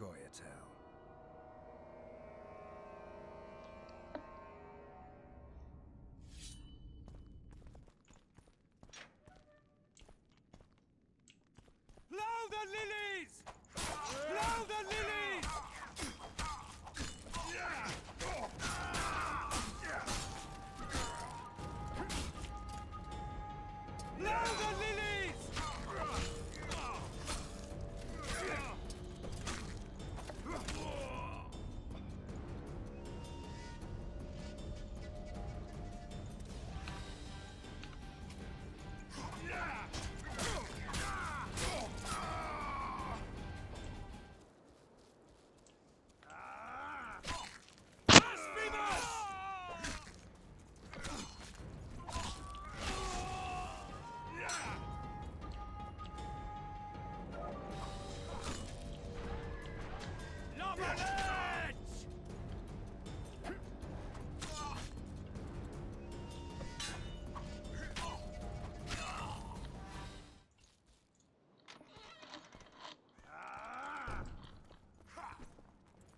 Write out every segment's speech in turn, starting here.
Scoia'tael. Plow the lilies! Plow the lilies! Plow the lilies!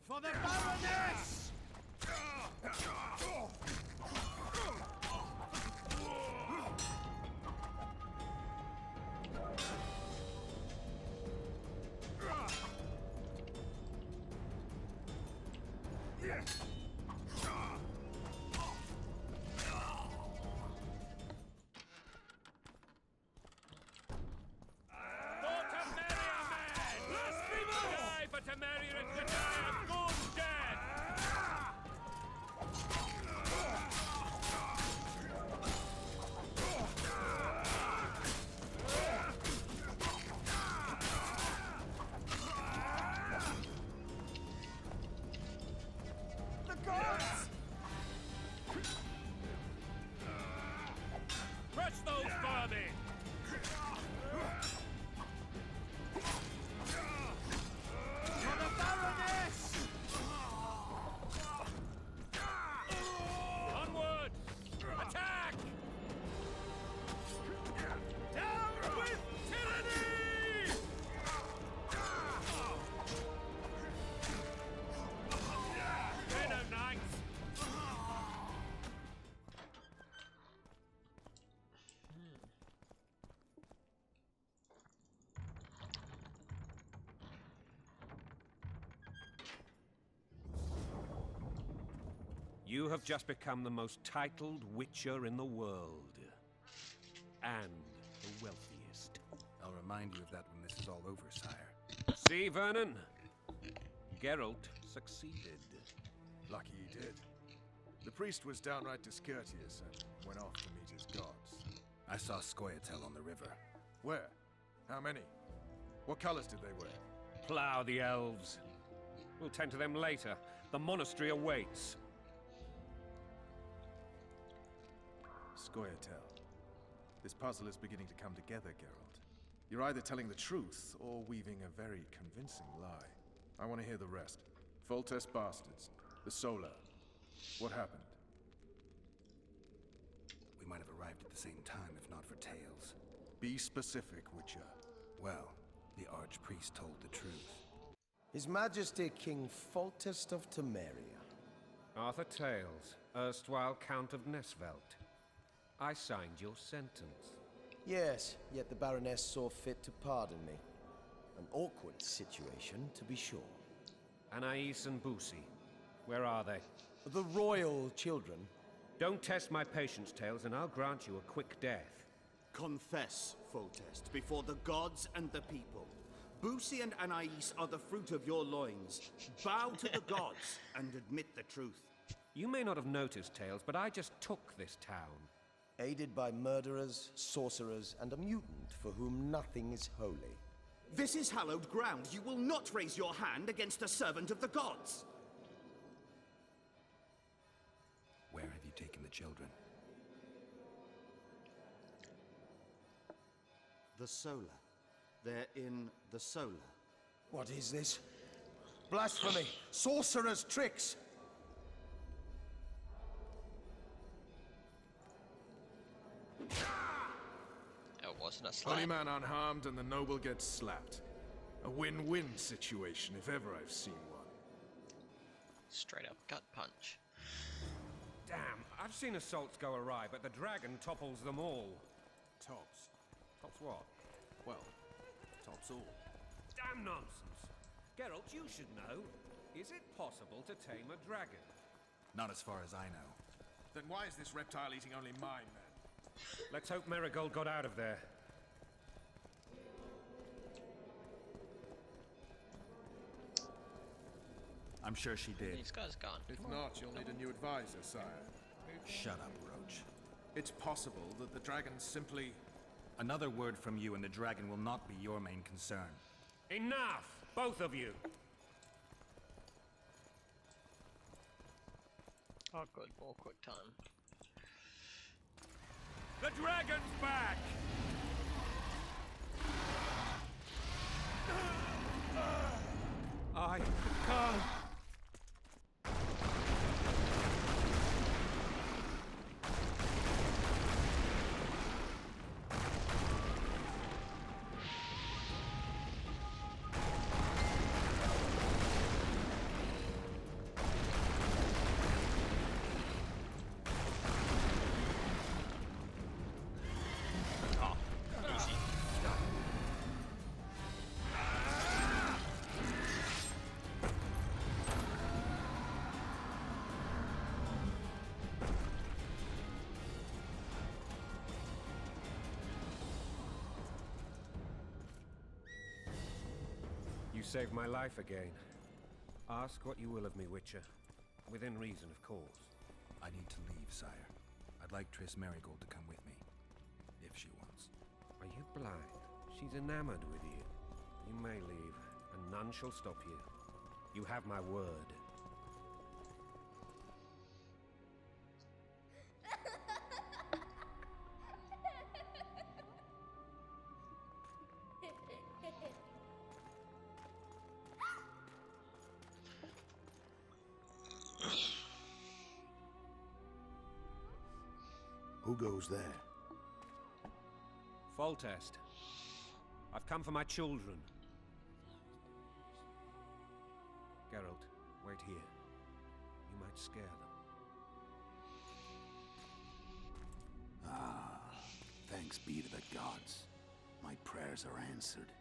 For the Baroness! Crush those vermin! For the Baroness! Onward! Attack! Down with tyranny! They're no knights! You have just become the most titled witcher in the world. And the wealthiest. I'll remind you of that when this is all over, sire. See, Vernon? Geralt succeeded. Lucky he did. The priest was downright discourteous and went off to meet his gods. I saw Scoia'tael on the river. Where? How many? What colors did they wear? Plough the elves. We'll tend to them later. The monastery awaits. Scoia'tael. This puzzle is beginning to come together, Geralt. You're either telling the truth or weaving a very convincing lie. I want to hear the rest. Foltest bastards. The Solar. What happened? We might have arrived at the same time, if not for tales. Be specific, Witcher. Well, the Archpriest told the truth. His Majesty King Foltest of Temeria. Arthur Tales, erstwhile Count of Nesvelt. I signed your sentence. Yes, yet the Baroness saw fit to pardon me. An awkward situation, to be sure. Anais and Boussy, where are they? The royal children. Don't test my patience, Tales, and I'll grant you a quick death. Confess, Foltest, before the gods and the people. Boussy and Anais are the fruit of your loins. Bow to the gods and admit the truth. You may not have noticed, Tales, but I just took this town. Aided by murderers, sorcerers, and a mutant for whom nothing is holy. This is hallowed ground. You will not raise your hand against a servant of the gods. Where have you taken the children? The Solar. They're in the Solar. What is this? Blasphemy! Sorcerer's tricks! It wasn't a Holy slap. man unharmed and the noble gets slapped. A win-win situation, if ever I've seen one. Straight up gut punch. Damn, I've seen assaults go awry, but the dragon topples them all. Tops. Tops what? Well, tops all. Damn nonsense! Geralt, you should know. Is it possible to tame a dragon? Not as far as I know. Then why is this reptile eating only my men? Let's hope Marigold got out of there. I'm sure she did. These guys gone. If not, you'll need a new advisor, sire. Shut up, Roach. It's possible that the dragon simply... Another word from you and the dragon will not be your main concern. Enough! Both of you! Awkward time. The dragon's back! I can't. You saved my life again. Ask what you will of me, Witcher. Within reason, of course. I need to leave, sire. I'd like Triss Marigold to come with me. If she wants. Are you blind? She's enamored with you. You may leave, and none shall stop you. You have my word. Who goes there? Foltest. I've come for my children. Geralt, wait here. You might scare them. Ah, thanks be to the gods. My prayers are answered.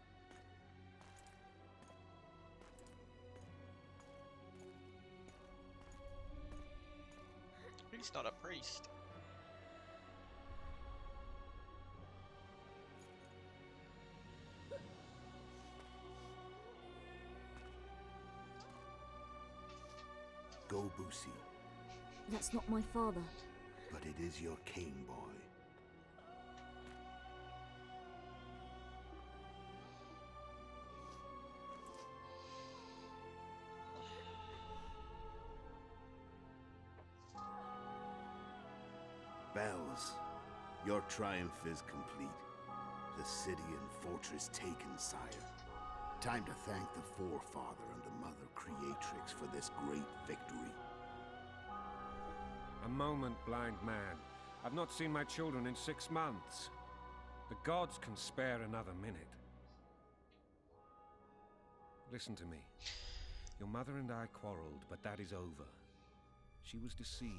He's not a priest. Go, Boosie, That's not my father. but it is your king, boy. Bells, your triumph is complete. The city and fortress taken, sire. Time to thank the Forefather and the Mother Creatrix for this great victory. A moment, blind man. I've not seen my children in 6 months. The gods can spare another minute. Listen to me. Your mother and I quarreled, but that is over. She was deceived.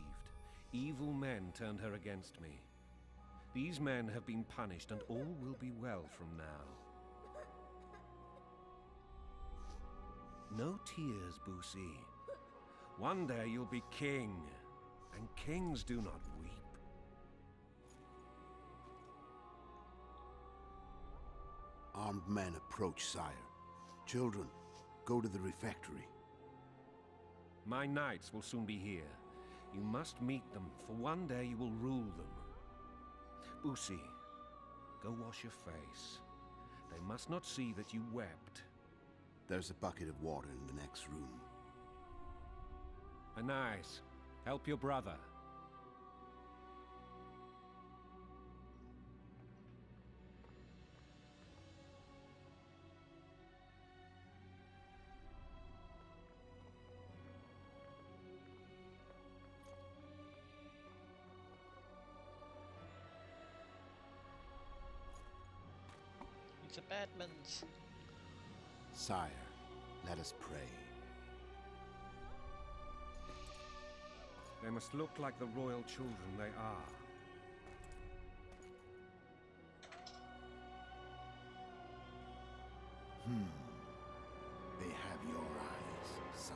Evil men turned her against me. These men have been punished, and all will be well from now. No tears, Boosie. One day you'll be king, and kings do not weep. Armed men approach, sire. Children, go to the refectory. My knights will soon be here. You must meet them, for one day you will rule them. Boosie, go wash your face. They must not see that you wept. There's a bucket of water in the next room. Anais, help your brother. He's a bad man's. Sire, let us pray. They must look like the royal children they are. They have your eyes, sire.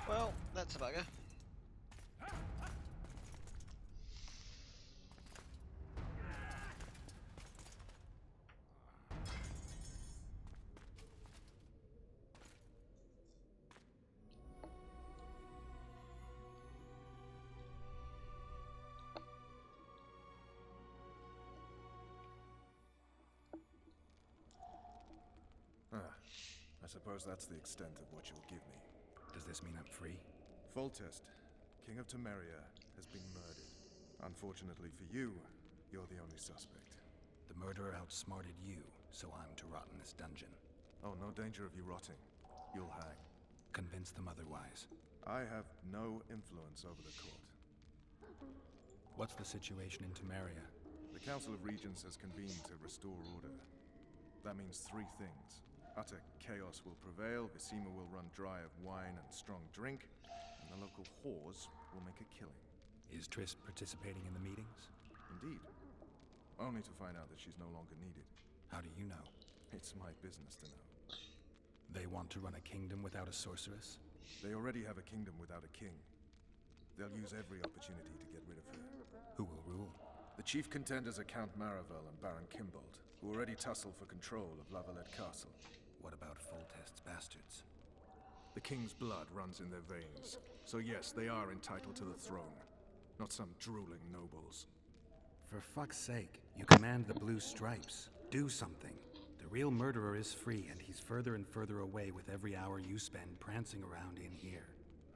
Well, that's a bugger. I suppose that's the extent of what you'll give me. Does this mean I'm free? Foltest, King of Temeria, has been murdered. Unfortunately for you, you're the only suspect. The murderer outsmarted you, so I'm to rot in this dungeon. Oh, no danger of you rotting. You'll hang. Convince them otherwise. I have no influence over the court. What's the situation in Temeria? The Council of Regents has convened to restore order. That means three things. Utter chaos will prevail, Vizima will run dry of wine and strong drink, and the local whores will make a killing. Is Triss participating in the meetings? Indeed. Only to find out that she's no longer needed. How do you know? It's my business to know. They want to run a kingdom without a sorceress? They already have a kingdom without a king. They'll use every opportunity to get rid of her. Who will rule? The chief contenders are Count Maravel and Baron Kimbold, who already tussle for control of Lavalette Castle. What about Foltest's bastards? The king's blood runs in their veins, so yes, they are entitled to the throne. Not some drooling nobles. For fuck's sake, you command the Blue Stripes. Do something. The real murderer is free, and he's further and further away with every hour you spend prancing around in here.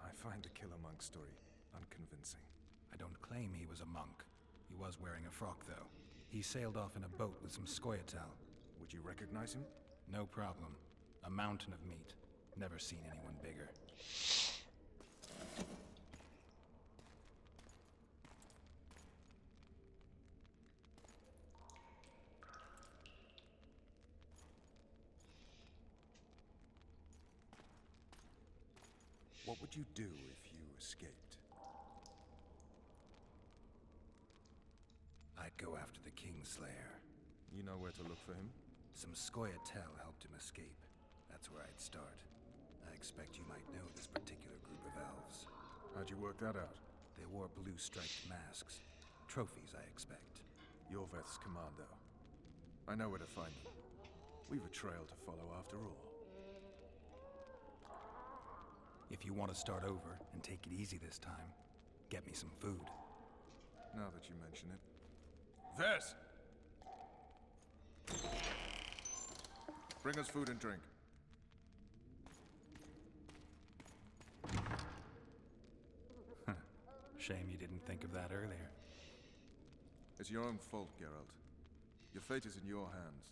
I find the Killer Monk story unconvincing. I don't claim he was a monk. He was wearing a frock, though. He sailed off in a boat with some Scoia'tael. Would you recognize him? No problem. A mountain of meat. Never seen anyone bigger. What would you do if you escaped? I'd go after the Kingslayer. You know where to look for him? Some Scoia'tael helped him escape. That's where I'd start. I expect you might know this particular group of elves. How'd you work that out? They wore blue-striped masks. Trophies, I expect. Yorveth's commando. I know where to find them. We've a trail to follow after all. If you want to start over and take it easy this time, get me some food. Now that you mention it. Vess! Bring us food and drink. Shame you didn't think of that earlier. It's your own fault, Geralt. Your fate is in your hands.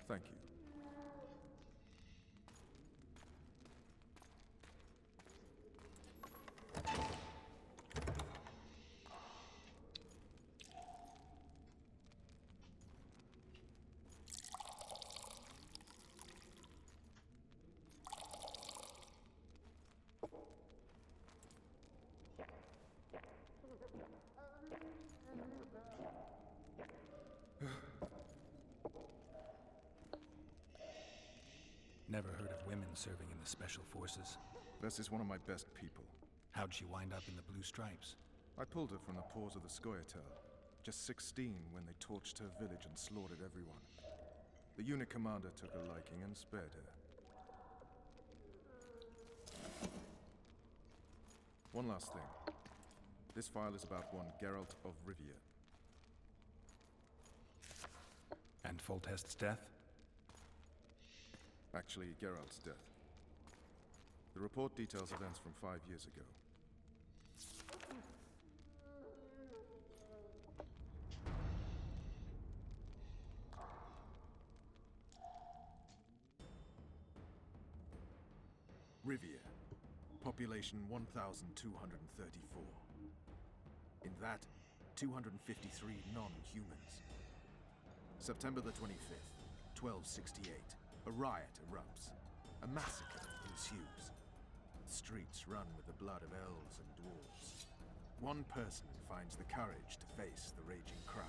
Thank you. Never heard of women serving in the Special Forces. Vess is one of my best people. How'd she wind up in the Blue Stripes? I pulled her from the paws of the Scoia'tael. Just 16 when they torched her village and slaughtered everyone. The unit commander took a liking and spared her. One last thing. This file is about one Geralt of Rivia. And Foltest's death? Actually, Geralt's death. The report details events from 5 years ago. Rivia. Population 1,234. In that, 253 non-humans. September the 25th, 1268. A riot erupts. A massacre ensues. The streets run with the blood of elves and dwarves. One person finds the courage to face the raging crowd.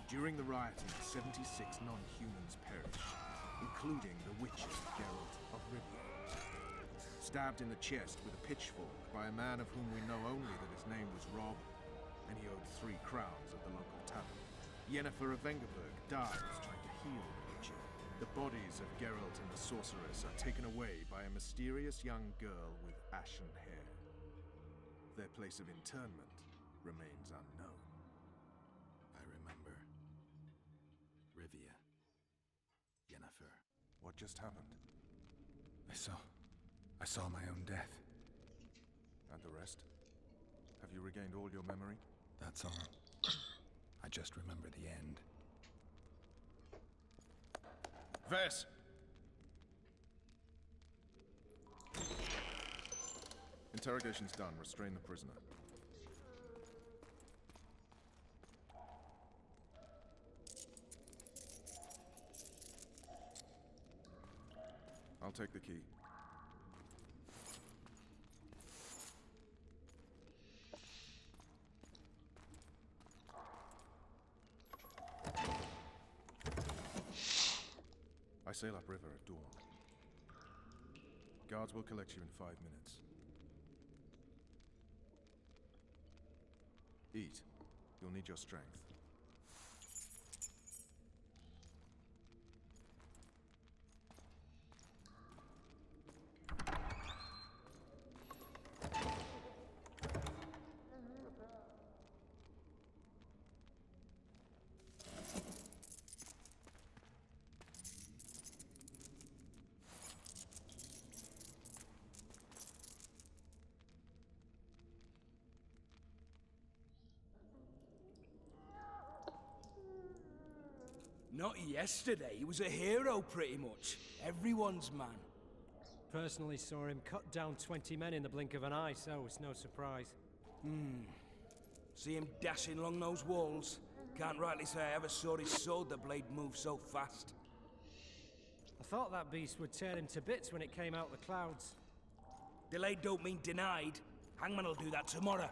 During the rioting, 76 non-humans perished, including the Witcher Geralt of Rivia. Stabbed in the chest with a pitchfork by a man of whom we know only that his name was Rob, and he owed 3 crowns at the local tavern. Yennefer of Vengerberg dies trying to heal the Witcher. The bodies of Geralt and the sorceress are taken away by a mysterious young girl with ashen hair. Their place of interment remains unknown. I remember. Rivia. Yennefer. What just happened? I saw my own death. And the rest? Have you regained all your memory? That's all. I just remember the end. Vess! Interrogation's done. Restrain the prisoner. I'll take the key. I sail upriver at dawn. Guards will collect you in 5 minutes. Eat. You'll need your strength. Not yesterday. He was a hero, pretty much. Everyone's man. Personally saw him cut down 20 men in the blink of an eye, so it's no surprise. See him dashing along those walls? Can't rightly say I ever saw his sword the blade move so fast. I thought that beast would tear him to bits when it came out the clouds. Delayed don't mean denied. Hangman will do that tomorrow.